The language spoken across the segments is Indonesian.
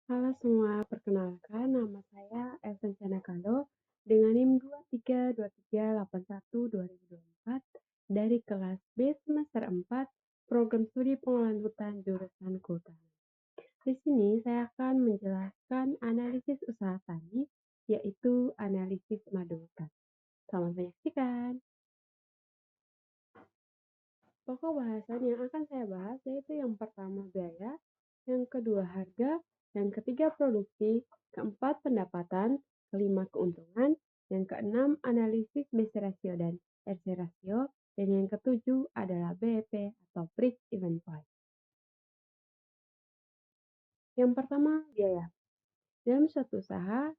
Halo semua, perkenalkan nama saya Elsen Canakalo dengan NIM 2323812024 dari kelas B semester 4 Program Studi Pengelolaan Hutan jurusan Kehutanan. Di sini saya akan menjelaskan analisis usaha tani, yaitu analisis madu hutan. Selamat menyaksikan. Pokok bahasan yang akan saya bahas yaitu yang pertama biaya, yang kedua harga, yang ketiga produksi, keempat pendapatan, kelima keuntungan, yang keenam analisis BC ratio dan RC ratio, dan yang ketujuh adalah BEP atau break even point. Yang pertama biaya. Dalam suatu usaha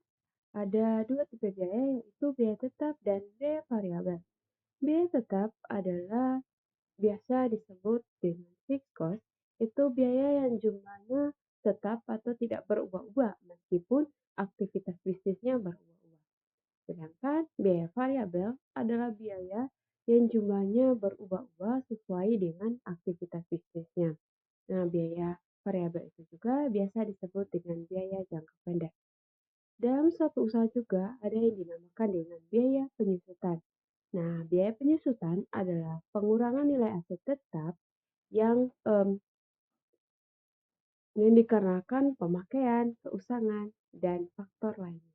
ada dua tipe biaya yaitu biaya tetap dan biaya variabel. Biaya tetap adalah biasa disebut dengan fixed cost, itu biaya yang jumlahnya tetap atau tidak berubah-ubah meskipun aktivitas bisnisnya berubah-ubah. Sedangkan biaya variabel adalah biaya yang jumlahnya berubah-ubah sesuai dengan aktivitas bisnisnya. Nah, biaya variabel itu juga biasa disebut dengan biaya jangka pendek. Dalam suatu usaha juga ada yang dinamakan dengan biaya penyusutan. Nah, biaya penyusutan adalah pengurangan nilai aset tetap yang dikarenakan pemakaian, keusangan, dan faktor lainnya.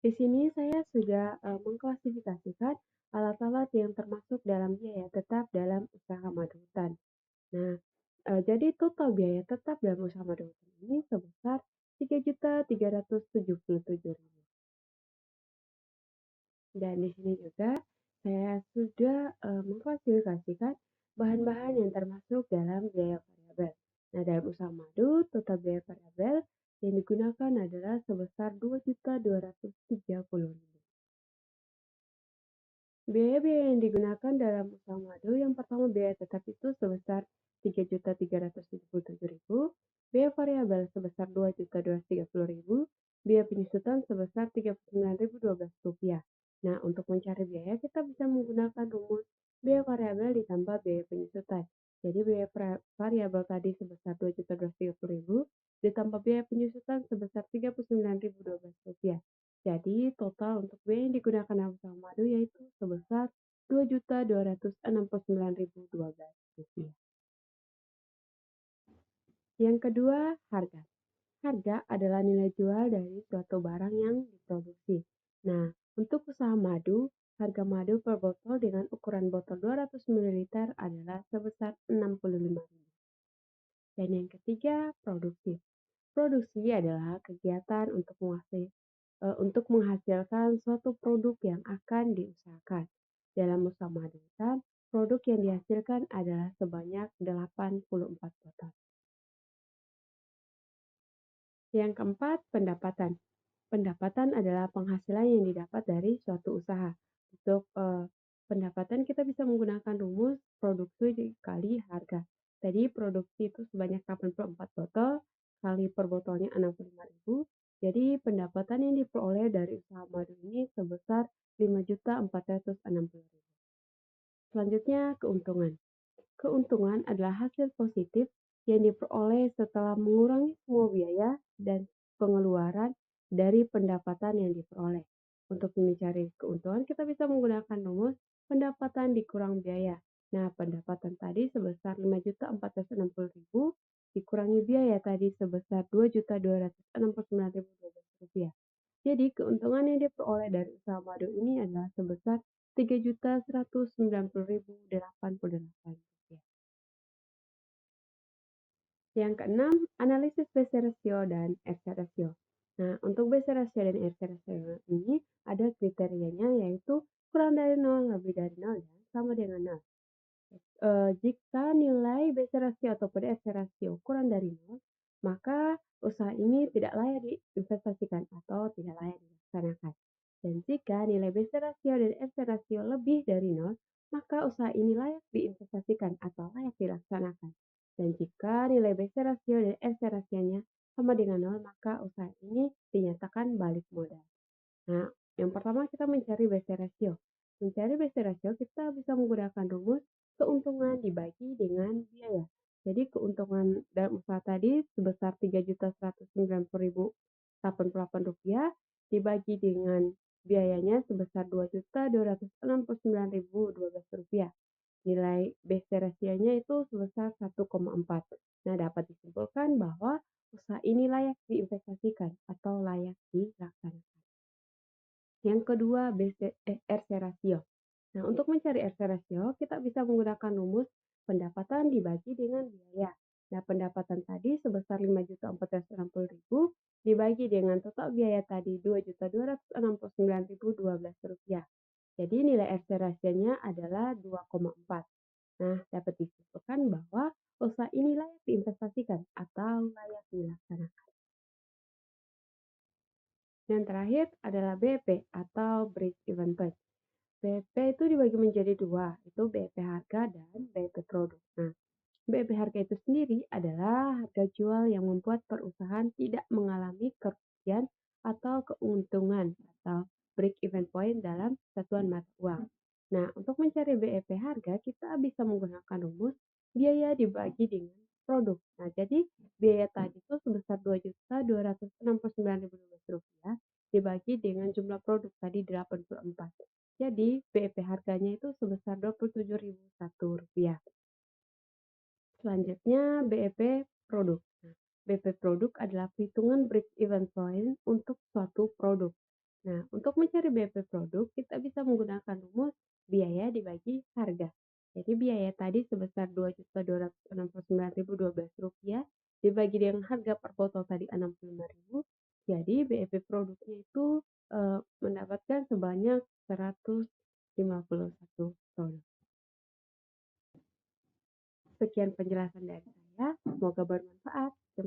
Di sini saya sudah mengklasifikasikan alat-alat yang termasuk dalam biaya tetap dalam usaha madu hutan. Nah, jadi total biaya tetap dalam usaha madu hutan ini sebesar 3.377.000. Dan di sini juga saya sudah mengklasifikasikan bahan-bahan yang termasuk dalam biaya variabel. Nah, dalam usaha madu, total biaya variabel yang digunakan adalah sebesar 2.230.000. Biaya-biaya yang digunakan dalam usaha madu yang pertama biaya tetap itu sebesar 3.377.000, biaya variabel sebesar 2.230.000, biaya penyusutan sebesar 39.012 rupiah. Nah, untuk mencari biaya kita bisa menggunakan rumus biaya variabel ditambah biaya penyusutan. Jadi biaya variabel tadi sebesar 2.230.000 ditambah biaya penyusutan sebesar 39.012 rupiah. Jadi total untuk biaya yang digunakan dalam usaha madu yaitu sebesar 2.269.012 rupiah. Yang kedua, harga. Harga adalah nilai jual dari suatu barang yang diproduksi. Nah, untuk usaha madu, harga madu per botol dengan ukuran botol 200 ml adalah sebesar 65.000. Dan yang ketiga, produksi. Produksi adalah kegiatan untuk menghasilkan suatu produk yang akan diusahakan. Dalam usaha madu hutan, produk yang dihasilkan adalah sebanyak 84 botol. Yang keempat, pendapatan. Pendapatan adalah penghasilan yang didapat dari suatu usaha. Untuk pendapatan kita bisa menggunakan rumus produksi dikali harga. Tadi produksi itu sebanyak 84 botol, kali per botolnya 65.000. Jadi pendapatan yang diperoleh dari usaha madu ini sebesar 5.460.000. Selanjutnya keuntungan. Keuntungan adalah hasil positif yang diperoleh setelah mengurangi semua biaya dan pengeluaran dari pendapatan yang diperoleh. Untuk mencari keuntungan kita bisa menggunakan rumus pendapatan dikurang biaya. Nah, pendapatan tadi sebesar 5.460.000 dikurangi biaya tadi sebesar 2.269.012 rupiah. Jadi keuntungan yang diperoleh dari usaha madu ini adalah sebesar 3.190.088 rupiah. Yang keenam, analisis BC ratio dan RC ratio. Nah, untuk BC ratio dan RC ratio ini ada kriterianya yaitu kurang dari 0, lebih dari 0, dan sama dengan 0. Jika nilai BC ratio ataupun RC ratio kurang dari 0, maka usaha ini tidak layak diinvestasikan atau tidak layak dilaksanakan. Dan jika nilai BC ratio dan RC ratio lebih dari 0, maka usaha ini layak diinvestasikan atau layak dilaksanakan. Dan jika nilai BC ratio dan RC rasionya sama dengan 0, maka usaha ini dinyatakan balik modal. Nah, yang pertama kita mencari BC ratio. Mencari BC ratio kita bisa menggunakan rumus keuntungan dibagi dengan biaya. Jadi keuntungan dalam usaha tadi sebesar Rp3.190.088 dibagi dengan biayanya sebesar Rp2.269.012. Nilai BC rasionya itu sebesar 1,4. Nah, dapat disimpulkan bahwa usaha ini layak diinvestasikan atau layak dilaksanakan. Yang kedua, RC rasio. Nah, untuk mencari RC rasio, kita bisa menggunakan rumus pendapatan dibagi dengan biaya. Nah, pendapatan tadi sebesar Rp5.460.000 dibagi dengan total biaya tadi Rp2.269.012. Jadi nilai RC rasionya adalah 2,4. Nah, dapat disimpulkan bahwa usaha ini layak diinvestasikan atau layak dilaksanakan. Yang terakhir adalah BP atau break even point. BP itu dibagi menjadi dua, itu BP harga dan BP produk. Nah, BP harga itu sendiri adalah harga jual yang membuat perusahaan tidak mengalami kerugian atau keuntungan atau break even point dalam satuan mata uang. Nah, untuk mencari BEP harga, kita bisa menggunakan rumus biaya dibagi dengan produk. Nah, jadi biaya tadi itu sebesar Rp2.269.012 dibagi dengan jumlah produk tadi 84. Jadi, BEP harganya itu sebesar Rp27.001. Selanjutnya, BEP produk. Nah, BEP produk adalah perhitungan break even point untuk suatu produk. Nah, untuk mencari BEP produk, kita bisa menggunakan rumus biaya dibagi harga. Jadi biaya tadi sebesar Rp2.269.012 dibagi dengan harga per botol tadi Rp65.000. Jadi BEP produknya itu mendapatkan sebanyak 151 produk. Sekian penjelasan dari saya, semoga bermanfaat. Terima